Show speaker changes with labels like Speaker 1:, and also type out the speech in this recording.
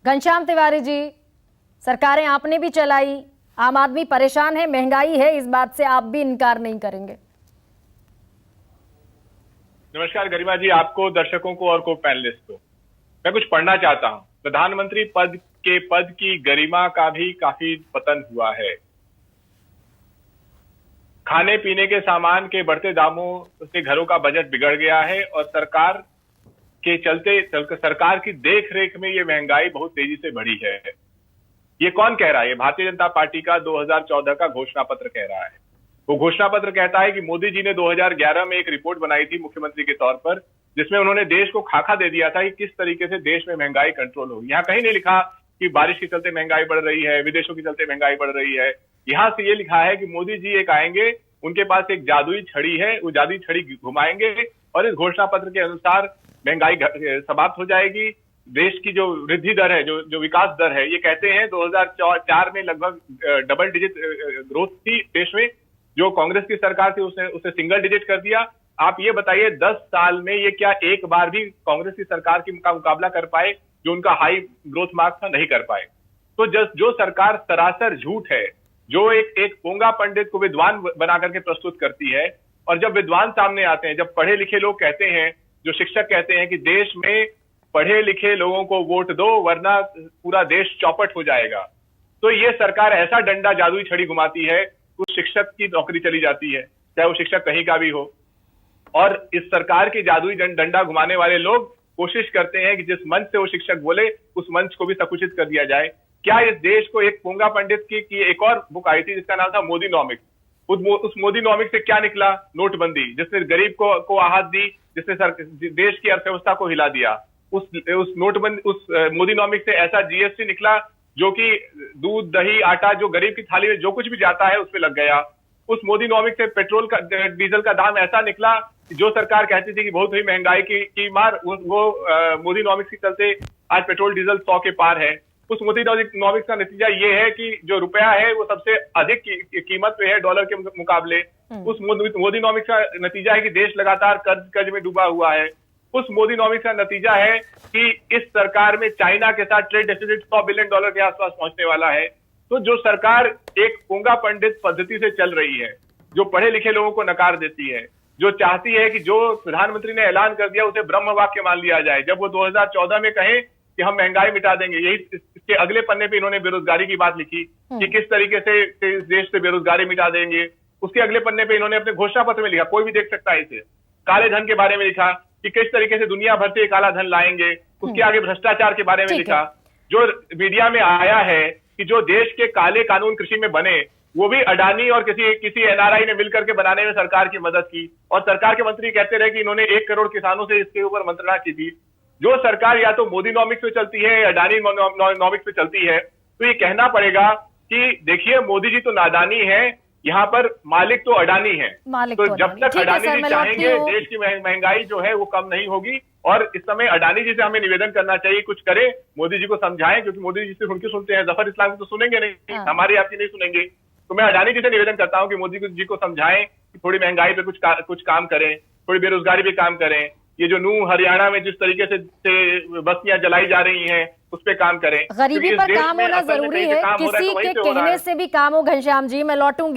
Speaker 1: घनश्याम तिवारी जी, सरकारें आपने भी चलाई, आम आदमी परेशान है, महंगाई है, इस बात से आप भी इनकार नहीं करेंगे।
Speaker 2: नमस्कार गरिमा जी, आपको, दर्शकों को और को पैनलिस्ट को। मैं कुछ पढ़ना चाहता हूं। प्रधानमंत्री पद की गरिमा का भी काफी पतन हुआ है। खाने पीने के सामान के बढ़ते दामों से घरों का बजट बिगड़ गया है और सरकार के चलते सरकार की देख रेख में ये महंगाई बहुत तेजी से बढ़ी है। ये कौन कह रहा है? ये भारतीय जनता पार्टी का 2014 का घोषणा पत्र कह रहा है। वो घोषणा पत्र कहता है कि मोदी जी ने 2011 में एक रिपोर्ट बनाई थी मुख्यमंत्री के तौर पर, जिसमें उन्होंने देश को खाका दे दिया था कि किस तरीके से देश में महंगाई कंट्रोल होगी। यहाँ कहीं नहीं लिखा कि बारिश के चलते महंगाई बढ़ रही है, विदेशों के चलते महंगाई बढ़ रही है। यहाँ से ये लिखा है कि मोदी जी एक आएंगे, उनके पास एक जादुई छड़ी है, वो जादुई छड़ी घुमाएंगे और इस घोषणा पत्र के अनुसार महंगाई समाप्त हो जाएगी। देश की जो वृद्धि दर है, जो विकास दर है, ये कहते हैं 2004 में लगभग डबल डिजिट ग्रोथ थी देश में। जो कांग्रेस की सरकार थी उसने उसे सिंगल डिजिट कर दिया। आप ये बताइए 10 साल में ये क्या एक बार भी कांग्रेस की सरकार का मुकाबला कर पाए? जो उनका हाई ग्रोथ मार्क था, नहीं कर पाए। तो जो सरकार सरासर झूठ है, जो एक पोंगा पंडित को विद्वान बना करके प्रस्तुत करती है, और जब विद्वान सामने आते हैं, जब पढ़े लिखे लोग कहते हैं, जो शिक्षक कहते हैं कि देश में पढ़े लिखे लोगों को वोट दो वरना पूरा देश चौपट हो जाएगा, तो ये सरकार ऐसा डंडा जादुई छड़ी घुमाती है, उस शिक्षक की नौकरी चली जाती है, चाहे वो शिक्षक कहीं का भी हो। और इस सरकार की जादुई डंडा घुमाने वाले लोग कोशिश करते हैं कि जिस मंच से वो शिक्षक बोले उस मंच को भी संकुचित कर दिया जाए। क्या इस देश को एक पोंगा पंडित की एक और बुक आई थी जिसका नाम था मोदीनॉमिक्स। उस मोदीनॉमिक्स से क्या निकला? नोटबंदी, जिसने गरीब को आहत दी, जिसने देश की अर्थव्यवस्था को हिला दिया। उस मोदीनॉमिक्स से ऐसा जीएसटी निकला जो कि दूध दही आटा जो गरीब की थाली में जो कुछ भी जाता है उस पे लग गया। उस मोदीनॉमिक्स से पेट्रोल का डीजल का दाम ऐसा निकला कि जो सरकार कहती थी कि बहुत हुई महंगाई की मार, वो मोदीनॉमिक्स के चलते आज पेट्रोल डीजल 100 के पार है। उस मोदीनॉमिक्स का नतीजा ये है कि जो रुपया है वो सबसे अधिक कीमत पे है डॉलर के मुकाबले। उस मोदीनॉमिक्स का नतीजा है कि देश लगातार कर्ज में डूबा हुआ है। उस मोदीनॉमिक्स का नतीजा है कि इस सरकार में चाइना के साथ ट्रेड डेफिसिट $100 बिलियन के आसपास पहुंचने वाला है। तो जो सरकार एक पोंगा पंडित पद्धति से चल रही है, जो पढ़े लिखे लोगों को नकार देती है, जो चाहती है कि जो प्रधानमंत्री ने ऐलान कर दिया उसे ब्रह्म वाक्य मान लिया जाए, जब वो 2014 में कहें कि हम महंगाई मिटा देंगे, यही इसके अगले पन्ने पे इन्होंने बेरोजगारी की बात लिखी कि किस तरीके से इस देश से बेरोजगारी मिटा देंगे। उसके अगले पन्ने पे इन्होंने अपने घोषणा पत्र में लिखा, कोई भी देख सकता है इसे, काले धन के बारे में लिखा कि किस तरीके से दुनिया भर से काला धन लाएंगे। उसके आगे भ्रष्टाचार के बारे में लिखा। जो मीडिया में आया है कि जो देश के काले कानून कृषि में बने वो भी अडानी और किसी एनआरआई ने मिलकर के बनाने में सरकार की मदद की, और सरकार के मंत्री कहते रहे कि इन्होंने 1 करोड़ किसानों से इसके ऊपर मंत्रणा की थी। जो सरकार या तो मोदीनॉमिक्स पे चलती है या अडानी नॉमिक्स पे चलती है, तो ये कहना पड़ेगा कि देखिए मोदी जी तो नादानी है, यहाँ पर मालिक तो अडानी है। तो जब तक अडानी जी चाहेंगे देश की महंगाई जो है वो कम नहीं होगी। और इस समय अडानी जी से हमें निवेदन करना चाहिए, कुछ करें, मोदी जी को समझाएं, क्योंकि मोदी जी सिर्फ उनकी सुनते हैं, जफर इस्लाम तो सुनेंगे नहीं, हमारी आपकी नहीं सुनेंगे। तो मैं अडानी जी से निवेदन करता हूं कि मोदी जी को समझाएं कि थोड़ी महंगाई पे कुछ काम करें, थोड़ी बेरोजगारी पे काम करें। ये जो नूह हरियाणा में जिस तरीके से बस्तियां जलाई जा रही हैं उस पे काम करें।
Speaker 1: गरीबी पर काम होना जरूरी है, किसी के कहने से भी काम हो। घनश्याम जी, मैं लौटूंगी।